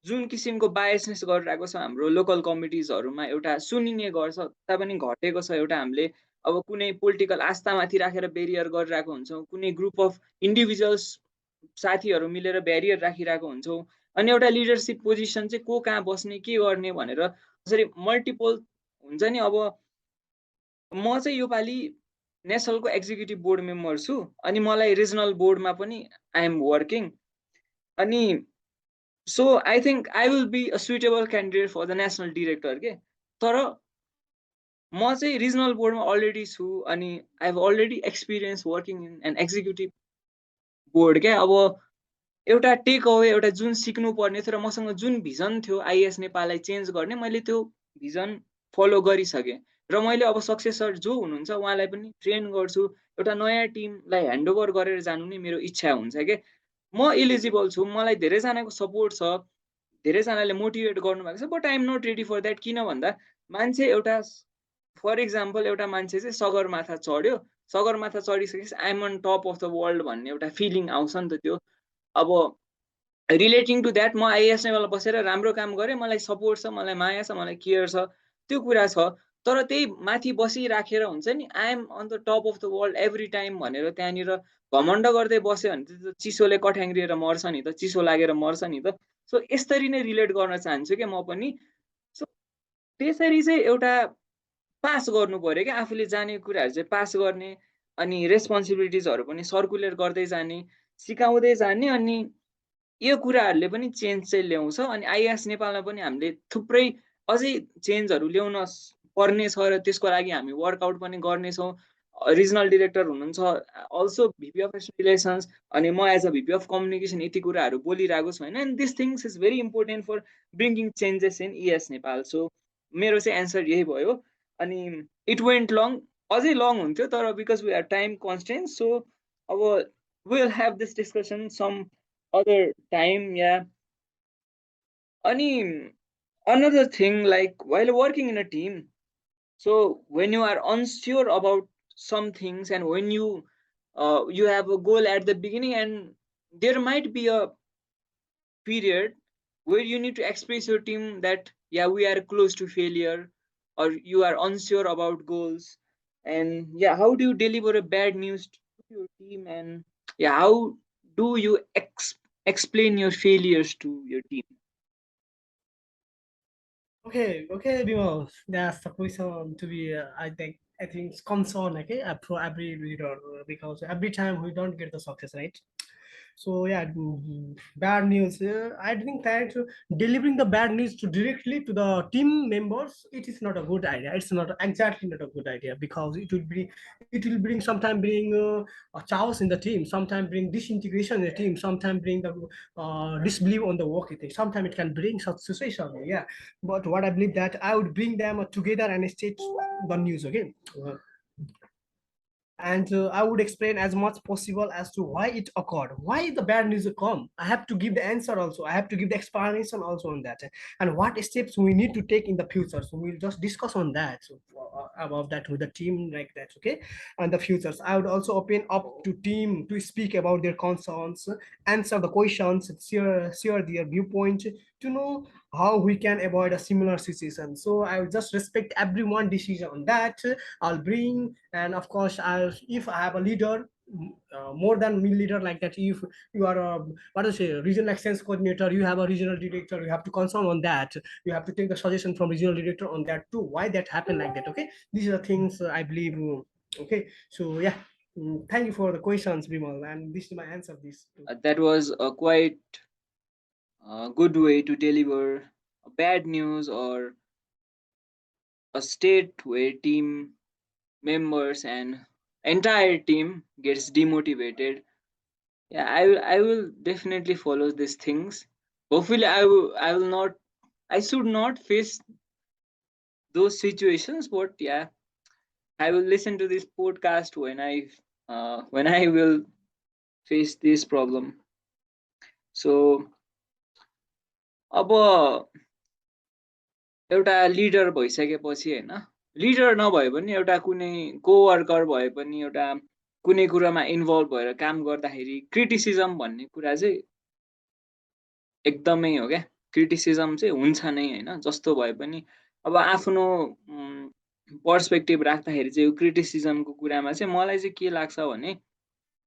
Speaker 2: जुन किसिमको बायसनेस गरिरहेको छ हाम्रो लोकल कमिटिजहरूमा एउटा सुनिने गर्छ तापनि घटेको छ एउटा हामीले अब कुनै पोलिटिकल आस्थामाथि राखेर बेरियर गरिरहेको हुन्छौँ, कुनै ग्रुप अफ इन्डिभिजुअल्स साथीहरू मिलेर ब्यारियर राखिरहेको हुन्छौँ। अनि एउटा लिडरसिप पोजिसन चाहिँ को कहाँ बस्ने के गर्ने भनेर जसरी मल्टिपल हुन्छ नि। अब म चाहिँ योपालि नेसनलको एक्जिक्युटिभ बोर्ड मेम्बर छु अनि मलाई रिजनल बोर्डमा पनि आई एम वर्किङ। अनि so I think I will be a suitable candidate for the national director के। तर म चाहिँ रिजनल बोर्डमा अलरेडी छु अनि I have already experience working in an executive board क्या। अब एउटा टेक अवे एउटा जुन सिक्नु पर्ने थियो र मसँग जुन भिजन थियो आइएस नेपाललाई चेन्ज गर्ने, मैले त्यो भिजन फलो गरिसकेँ र मैले अब सक्सेसर जो हुनुहुन्छ उहाँलाई पनि ट्रेन गर्छु। एउटा नयाँ टिमलाई ह्यान्डओभर गरेर जानु नै मेरो इच्छा हुन्छ के। म इलिजिबल छु, मलाई धेरैजनाको सपोर्ट छ, धेरैजनाले मोटिभेट गर्नुभएको छ, but I am not ready for that. किन भन्दा मान्छे एउटा फर इक्जाम्पल एउटा मान्छे चाहिँ सगरमाथा चढ्यो, सगरमाथा चढिसकेपछि I'm on top of the world भन्ने एउटा फिलिङ आउँछ नि त त्यो। अब रिलेटिङ टु द्याट म आइएस नेपालमा बसेर राम्रो काम गरेँ, मलाई सपोर्ट छ, मलाई माया छ, मलाई केयर छ, त्यो कुरा छ। तर त्यही माथि बसिराखेर हुन्छ नि I am on the top of the world every time भनेर त्यहाँनिर घमण्ड गर्दै बस्यो भने त चिसोले कठ्याङ्ग्रिएर मर्छ नि त, चिसो लागेर मर्छ नि त। सो यसरी नै रिलेट गर्न चाहन्छु क्या म पनि। सो त्यसरी चाहिँ एउटा पास गर्नु पर्यो क्या, आफूले जानेको कुराहरू चाहिँ पास गर्ने अनि रेस्पोन्सिबिलिटिजहरू पनि सर्कुलेट गर्दै जाने, सिकाउँदै जाने। अनि यो कुराहरूले पनि चेन्ज चाहिँ ल्याउँछ। अनि आइएस नेपालमा पनि हामीले थुप्रै अझै चेन्जहरू ल्याउन पर्ने छ र त्यसको लागि हामी वर्कआउट पनि गर्नेछौँ। रिजनल डिरेक्टर हुनुहुन्छ, अल्सो भिपी अफ रिलेसन्स, अनि म as a VP of communication यति कुराहरू बोलिरहेको छु होइन। And this things is very important for bringing changes in ES Nepal. So मेरो चाहिँ एन्सर यही भयो। अनि इट वेन्ट लङ, अझै लङ हुन्थ्यो तर because we are time constant, so अब will have this discussion some other time yeah. अनि another thing, like while working in a team, so when you are unsure about some things and when you have a goal at the beginning and there might be a period where you need to express your team that yeah we are close to failure or you are unsure about goals. And yeah, how do you deliver a bad news to your team? And yeah, how do you explain your failures to your team?
Speaker 3: Okay, Bimal. That's the question to be. I think it's concern, okay, for every leader because every time we don't get the success, right? So yeah, bad news. I think that delivering the bad news to directly to the team members, it is not a good idea. It's not exactly not a good idea because it will bring sometime bring a chaos in the team, sometimes bring disintegration in the team, sometimes bring the disbelief on the work ethic. Sometimes it can bring such situation. Yeah, but what I believe that I would bring them together and state the news. Okay. And I would explain as much possible as to why it occurred, why the bad news come. I have to give the answer also. I have to give the explanation also on that, and what steps we need to take in the future. So we'll just discuss on that. So about that with the team like that, okay? And the futures, I would also open up to team to speak about their concerns, answer the questions, share their viewpoint to know how we can avoid a similar situation. So I will just respect everyone decision on that. I'll bring, and of course, if I have a leader, more than me leader like that, if you are a what to say regional exchange coordinator, you have a regional director, you have to consult on that. You have to take the suggestion from regional director on that too. Why that happened like that? Okay, these are the things I believe. Okay, so yeah. Thank you for the questions, Bimal, and this is my answer. This too.
Speaker 2: That was a quite good way to deliver bad news or a state where team members and entire team gets demotivated. Yeah, I will definitely follow these things. Hopefully I will not, I should not face those situations, but yeah, I will listen to this podcast when I will face this problem. सो अब एउटा leader भइसकेपछि होइन, leader नभए पनि एउटा कुनै co-worker भए पनि एउटा कुनै कुरामा इन्भल्भ भएर काम गर्दाखेरि क्रिटिसिजम भन्ने कुरा चाहिँ एकदमै हो क्या। क्रिटिसिजम चाहिँ हुन्छ नै होइन, जस्तो भए पनि अब आफ्नो पर्सपेक्टिभ राख्दाखेरि चाहिँ यो क्रिटिसिजमको कुरामा चाहिँ मलाई चाहिँ के लाग्छ भने,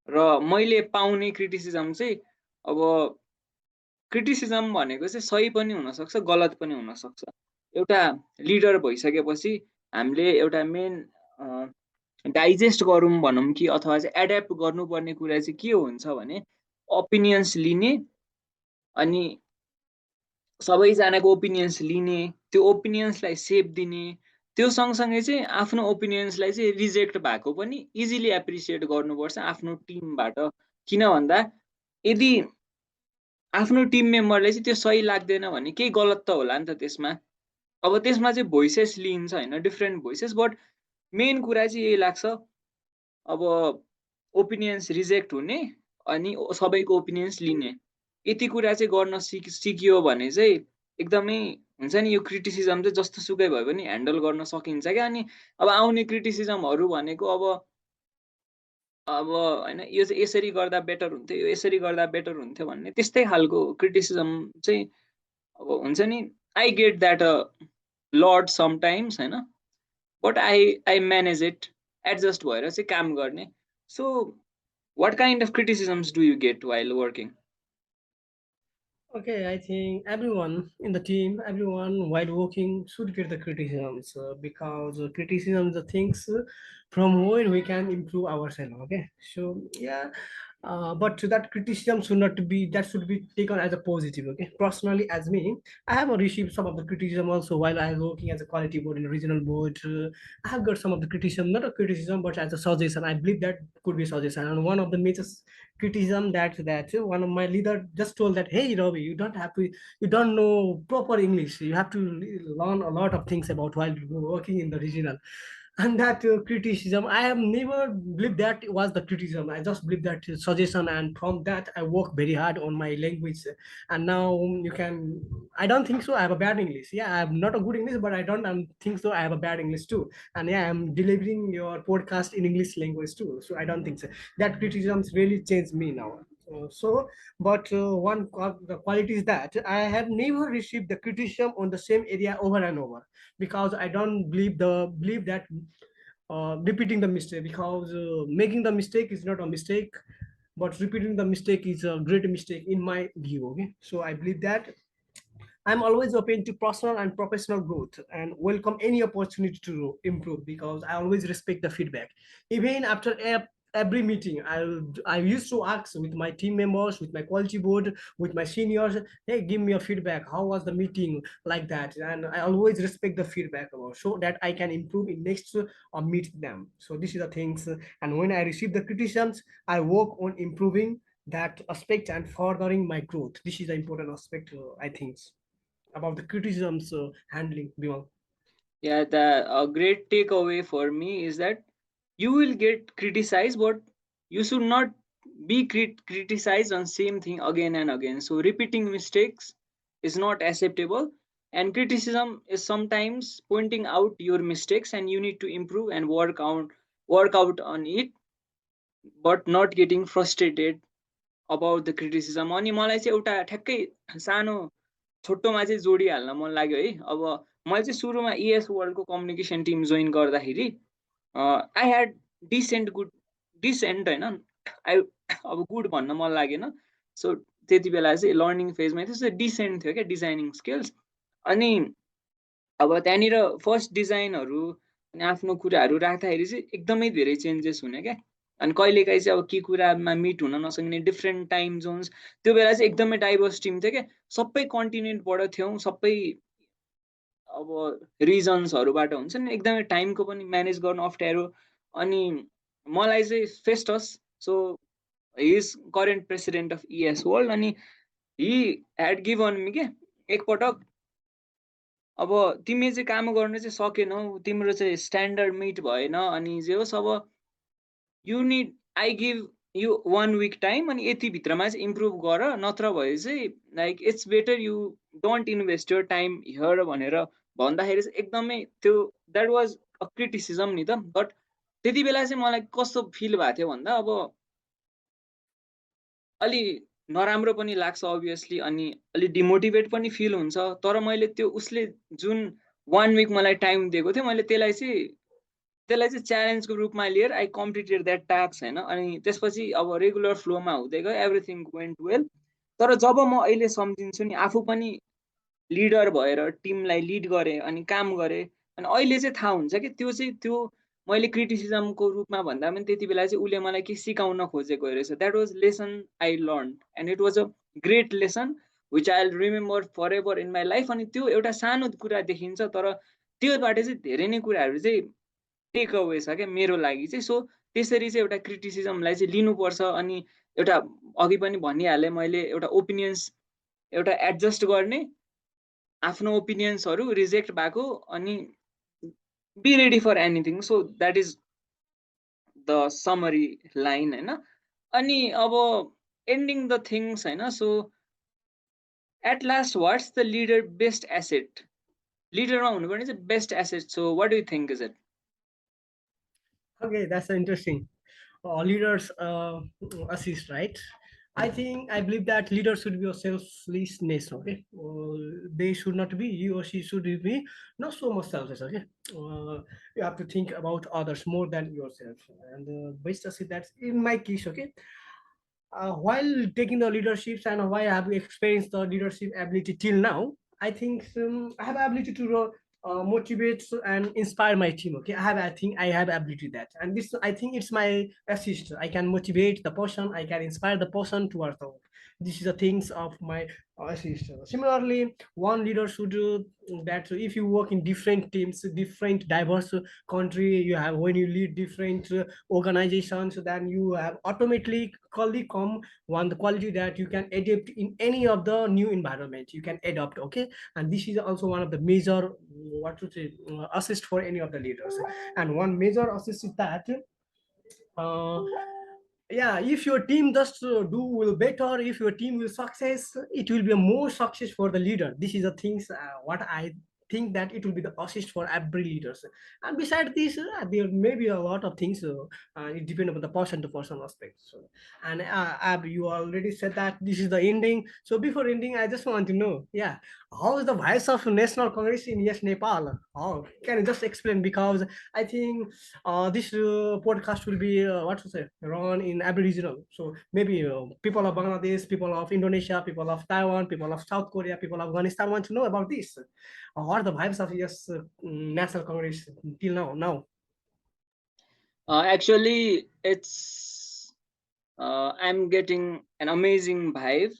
Speaker 2: र मैले पाउने क्रिटिसिजम चाहिँ अब क्रिटिसिजम भनेको चाहिँ सही पनि हुनसक्छ, गलत पनि हुनसक्छ। एउटा लिडर भइसकेपछि हामीले एउटा मेन डाइजेस्ट गरौँ भनौँ कि अथवा चाहिँ एड्याप्ट गर्नुपर्ने कुरा चाहिँ के हुन्छ भने ओपिनियन्स लिने, अनि सबैजनाको ओपिनियन्स लिने, त्यो ओपिनियन्सलाई सेप दिने, त्यो सँगसँगै चाहिँ आफ्नो ओपिनियन्सलाई चाहिँ रिजेक्ट भएको पनि इजिली एप्रिसिएट गर्नुपर्छ आफ्नो टिमबाट। किन भन्दा यदि आफ्नो टिम मेम्बरलाई चाहिँ त्यो सही लाग्दैन भने केही गलत त होला नि त त्यसमा। अब त्यसमा चाहिँ भोइसेस लिइन्छ होइन, डिफ्रेन्ट भोइसेस, बट मेन कुरा चाहिँ यही लाग्छ, अब ओपिनियन्स रिजेक्ट हुने अनि सबैको ओपिनियन्स लिने, यति कुरा चाहिँ गर्न सिकियो भने चाहिँ एकदमै हुन्छ नि, यो क्रिटिसिजम चाहिँ जस्तो सुकै भए पनि ह्यान्डल गर्न सकिन्छ क्या। अनि अब आउने क्रिटिसिजमहरू भनेको अब होइन, यो चाहिँ यसरी गर्दा बेटर हुन्थ्यो, यो यसरी गर्दा बेटर हुन्थ्यो भन्ने त्यस्तै खालको क्रिटिसिजम चाहिँ अब हुन्छ नि। आई गेट द्याट अ लड समटाइम्स होइन, but I manage it, adjust भएर चाहिँ काम गर्ने। सो what kind of criticisms do you get while working?
Speaker 3: Okay, I think everyone in the team, everyone while working should get the criticisms because criticism the things from where we can improve ourselves. Okay, so yeah, but that criticism should not be, that should be taken as a positive. Okay, personally as me, I have received some of the criticism also while I was working as a quality board in a regional board. I have got some of the criticism, not a criticism, but as a suggestion. I believe that could be a suggestion, and one of the major criticism that one of my leader just told that, hey Ravi, you don't have to, you don't know proper English, you have to learn a lot of things about while working in the regional. And that criticism, I have never believed that was the criticism. I just believe that suggestion, and from that I work very hard on my language. And now you can, I don't think so I have a bad English. Yeah, I have not a good English, but I don't think so I have a bad English too. And yeah, I'm delivering your podcast in English language too, so I don't think so that criticisms really changed me now. But one the quality is that I have never received the criticism on the same area over and over, because I don't believe that repeating the mistake, because making the mistake is not a mistake, but repeating the mistake is a great mistake in my view. Okay, so I believe that I'm always open to personal and professional growth and welcome any opportunity to improve, because I always respect the feedback. Even after every meeting, I used to ask with my team members, with my quality board, with my seniors, hey, give me a feedback. How was the meeting, like that? And I always respect the feedback about, so that I can improve in next or meet them. So this is the things. And when I receive the criticisms, I work on improving that aspect and furthering my growth. This is the important aspect, I think, about the criticisms handling, Bimal.
Speaker 2: Yeah, a great takeaway for me is that you will get criticized, but you should not be criticized on same thing again and again. So repeating mistakes is not acceptable, and criticism is sometimes pointing out your mistakes and you need to improve and work out on it, but not getting frustrated about the criticism. अनि मलाई चाहिँ एउटा ठ्याक्कै सानो छोटोमा चाहिँ जोडिहाल्न मन लाग्यो है। अब मैले चाहिँ सुरुमा इएस वर्ल्डको कम्युनिकेसन टिम जोइन गर्दाखेरि आई ह्याड डिसेन्ट होइन, आई अब गुड भन्न मन लागेन। सो त्यति बेला चाहिँ लर्निङ फेजमा थियो, सो डिसेन्ट थियो क्या डिजाइनिङ स्किल्स। अनि अब त्यहाँनिर फर्स्ट डिजाइनहरू अनि आफ्नो कुराहरू राख्दाखेरि चाहिँ एकदमै धेरै चेन्जेस हुने क्या। अनि कहिलेकाहीँ चाहिँ अब के कुरामा मिट हुन नसक्ने डिफ्रेन्ट टाइम जोन्स, त्यो बेला चाहिँ एकदमै डाइभर्स टिम थियो क्या। सबै कन्टिनेन्टबाट थियौँ, सबै अब रिजन्सहरूबाट हुन्छ नि, एकदमै टाइमको पनि म्यानेज गर्नु अप्ठ्यारो। अनि मलाई चाहिँ Festus, so he is current president of इएस world, अनि हि ह्याड गिभन मी के एकपटक, अब तिमी चाहिँ काम गर्न चाहिँ सकेनौ, तिम्रो चाहिँ स्ट्यान्डर्ड मिट भएन, अनि जे होस् अब you need, I give yo 1 week time अनि यति भित्रमा चाहिँ इम्प्रुभ गर, नत्र भए चाहिँ like it's better you don't invest your time here भनेर भन्दाखेरि चाहिँ एकदमै त्यो द्याट वाज अ क्रिटिसिजम नि त। बट त्यति बेला चाहिँ मलाई कस्तो फिल भएको थियो भन्दा अब अलि नराम्रो पनि लाग्छ अभियसली, अनि अलि डिमोटिभेट पनि फिल हुन्छ। तर मैले त्यो उसले जुन 1 week मलाई टाइम दिएको थियो, मैले त्यसलाई चाहिँ च्यालेन्जको रूपमा लिएर आई कम्प्लिटेड द्याट टास्क होइन। अनि त्यसपछि अब रेगुलर फ्लोमा हुँदै गयो, एभ्रिथिङ वेन्ट वेल। तर जब म अहिले सम्झिन्छु नि, आफू पनि लिडर भएर टिमलाई लिड गरेँ अनि काम गरेँ, अनि अहिले चाहिँ थाहा हुन्छ कि त्यो मैले क्रिटिसिजमको रूपमा भन्दा पनि त्यति बेला चाहिँ उसले मलाई के सिकाउन खोजेको रहेछ। That was lesson I learn and it was a great lesson which I will remember for ever in my life. अनि त्यो एउटा सानो कुरा देखिन्छ, तर त्योबाट चाहिँ धेरै नै कुराहरू चाहिँ टेक अवे छ क्या मेरो लागि चाहिँ। सो त्यसरी चाहिँ एउटा क्रिटिसिजमलाई चाहिँ लिनुपर्छ। अनि एउटा अघि पनि भनिहालेँ मैले, एउटा ओपिनियन्स एउटा एडजस्ट गर्ने, आफ्नो ओपिनियन्सहरू रिजेक्ट भएको, अनि be ready for anything. So that is the summary line होइन। अनि अब एन्डिङ द थिङ्स होइन। So at last what's the leader best asset? लिडरमा हुनुपर्ने चाहिँ best asset. So what do you think is it?
Speaker 3: Okay, that's interesting. Leaders assist, right? I believe that leaders should be a selflessness. Okay, they should not be, he or she should be not so much selfish. Okay, you have to think about others more than yourself. And best assist, that's in my case. Okay, while taking the leaderships and why I have experienced the leadership ability till now, I think I have ability to motivate and inspire my team. Okay, I think I have ability that, and this I think it's my assist. I can motivate the person, I can inspire the person towards the work. This is the things of my assist. Similarly, one leader should do that. So if you work in different teams, different diverse country, you have when you lead different organizations, then you have automatically come one the quality that you can adapt in any of the new environment. You can adapt. Okay, and this is also one of the major what to say assist for any of the leaders. And one major assist is that uh, yeah, if your team just do will better, if your team will success, it will be a more success for the leader. This is the things what I think that it will be the assist for every leaders. And beside this there may be a lot of things it depends on the person to person aspect. So, and you already said that this is the ending. So before ending, I just want to know, yeah, how is the voice of National Congress in Yes Nepal? How can you just explain? Because I think this podcast will be what to say run in Aboriginal. So maybe people of Bangladesh, people of Indonesia, people of Taiwan, people of South Korea, people of Afghanistan want to know about this. What are the vibes of yes National Congress till now? Now.
Speaker 2: Actually, it's I'm getting an amazing vibe,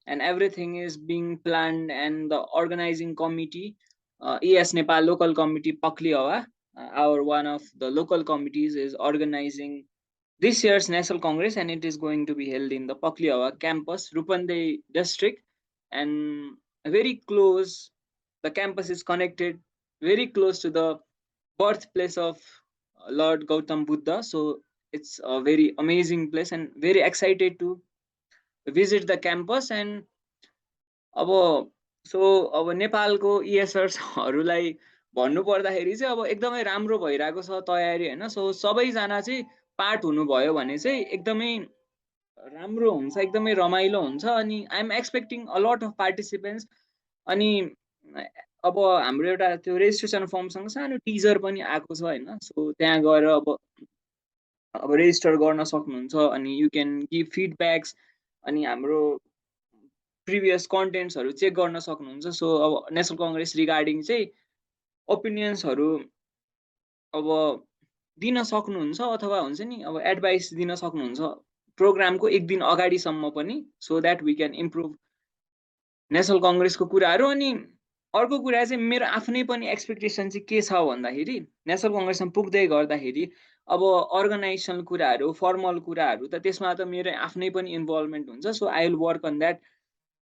Speaker 2: and everything is being planned. And the organizing committee, Iaas Nepal local committee Pakli Hawa, our one of the local committees, is organizing this year's National Congress, and it is going to be held in the Pakli Hawa campus, Rupandei district, and very close. The campus is connected very close to the birthplace of Lord Gautam Buddha. So it's a very amazing place, and very excited to visit the campus. And अब सो अब नेपालको इएसर्सहरूलाई भन्नु पर्दाखेरि चाहिँ अब एकदमै राम्रो भइरहेको छ तयारी होइन। सो सबैजना चाहिँ पार्ट हुनुभयो भने चाहिँ एकदमै राम्रो हुन्छ, एकदमै रमाइलो हुन्छ। अनि आइ M expecting a lot of participants. अनि अब हाम्रो एउटा त्यो रेजिस्ट्रेसन फर्मसँग सानो टिजर पनि आएको छ होइन। सो त्यहाँ गएर अब रेजिस्टर गर्न सक्नुहुन्छ, अनि यु क्यान गिभ फिडब्याक्स, अनि हाम्रो प्रिभियस कन्टेन्ट्सहरू चेक गर्न सक्नुहुन्छ। सो अब नेसनल कङ्ग्रेस रिगार्डिङ चाहिँ ओपिनियन्सहरू अब दिन सक्नुहुन्छ, अथवा हुन्छ नि अब एडभाइस दिन सक्नुहुन्छ प्रोग्रामको एक दिन अगाडिसम्म पनि, so that we can improve national कङ्ग्रेसको कुराहरू। अनि अर्को कुरा चाहिँ मेरो आफ्नै पनि एक्सपेक्टेसन चाहिँ के छ भन्दाखेरि नेसनल कङ्ग्रेसमा पुग्दै गर्दाखेरि अब अर्गनाइजेसनल कुराहरू, फर्मल कुराहरू त त्यसमा त मेरो आफ्नै पनि इन्भल्भमेन्ट हुन्छ। So I will work on that.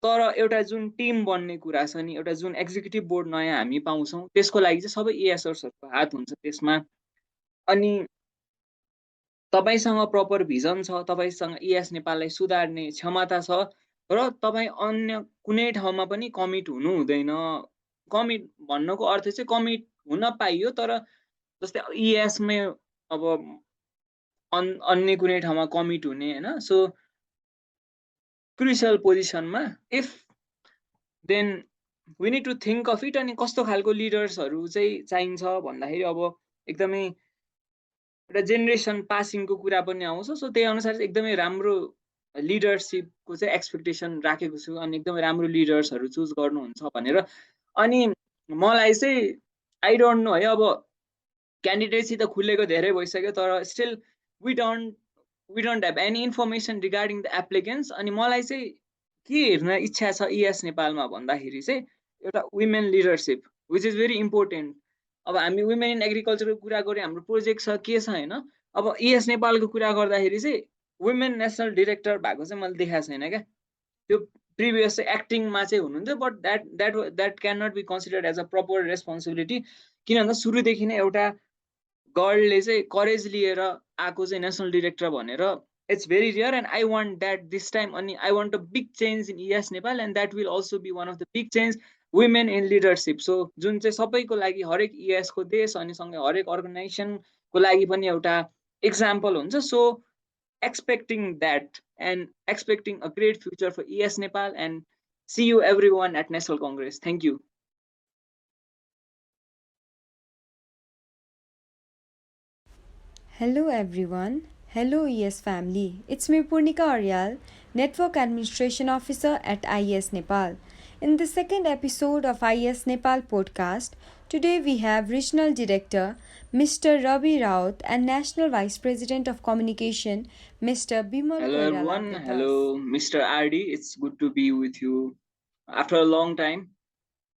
Speaker 2: तर एउटा जुन टिम बन्ने कुरा छ नि, एउटा जुन एक्जिक्युटिभ बोर्ड नयाँ हामी पाउँछौँ, त्यसको लागि चाहिँ सबै एएसर्सहरूको हात हुन्छ त्यसमा। अनि तपाईँसँग प्रपर भिजन छ, तपाईँसँग इएस नेपाललाई सुधार्ने क्षमता छ र तपाईँ अन्य कुनै ठाउँमा पनि कमिट हुनु हुँदैन। कमिट भन्नको अर्थ चाहिँ कमिट हुन पाइयो, तर जस्तै इएसमै अब अन्य कुनै ठाउँमा कमिट हुने होइन, सो क्रुसियल पोजिसनमा if then we need to think of it. अनि कस्तो खालको लिडर्सहरू चाहिँ चाहिन्छ भन्दाखेरि अब एकदमै एउटा जेनेरेसन पासिङको कुरा पनि आउँछ। सो त्यही अनुसार चाहिँ एकदमै राम्रो लिडरसिपको चाहिँ एक्सपेक्टेसन राखेको छु, अनि एकदमै राम्रो लिडर्सहरू चुज गर्नुहुन्छ भनेर। अनि मलाई चाहिँ आई डोन्ट नो है, अब क्यान्डिडेट्स त खुलेको धेरै भइसक्यो, तर still we don't have any information regarding the applicants. अनि मलाई चाहिँ के हेर्न इच्छा छ इएस नेपालमा भन्दाखेरि चाहिँ एउटा women leadership which is very important. अब हामी वुमेन इन एग्रिकल्चरको कुरा गऱ्यो, हाम्रो प्रोजेक्ट छ के छ होइन। अब इएस नेपालको कुरा गर्दाखेरि चाहिँ वुमेन नेसनल डिरेक्टर भएको चाहिँ मैले देखाएको छैन क्या। त्यो प्रिभियस चाहिँ एक्टिङमा चाहिँ हुनुहुन्थ्यो, but that can not be considered as a proper responsibility. किन भन्दा सुरुदेखि नै एउटा गर्लले चाहिँ करेज लिएर आएको चाहिँ नेसनल डिरेक्टर भनेर it's very rare, and I want that this time. अनि I want a big change in ES Nepal, and that will also be one of the big change women in leadership. So जुन चाहिँ सबैको लागि, हरेक इएसको देश अनि सँगै हरेक अर्गनाइजेसनको लागि पनि एउटा एक्जाम्पल हुन्छ। सो expecting that and expecting a great future for ES Nepal, and see you everyone at National Congress. Thank you.
Speaker 1: Hello everyone. Hello ES family. It's me Purnika Aryal, Network Administration Officer at IES Nepal. In the second episode of IES Nepal podcast, today we have Regional Director Mr. Ravi Raut and National Vice President of Communication Mr. Bimal
Speaker 2: Hello
Speaker 1: Koirala
Speaker 2: everyone.
Speaker 1: with us.
Speaker 2: Hello Mr. RD. It's good to be with you after a long time.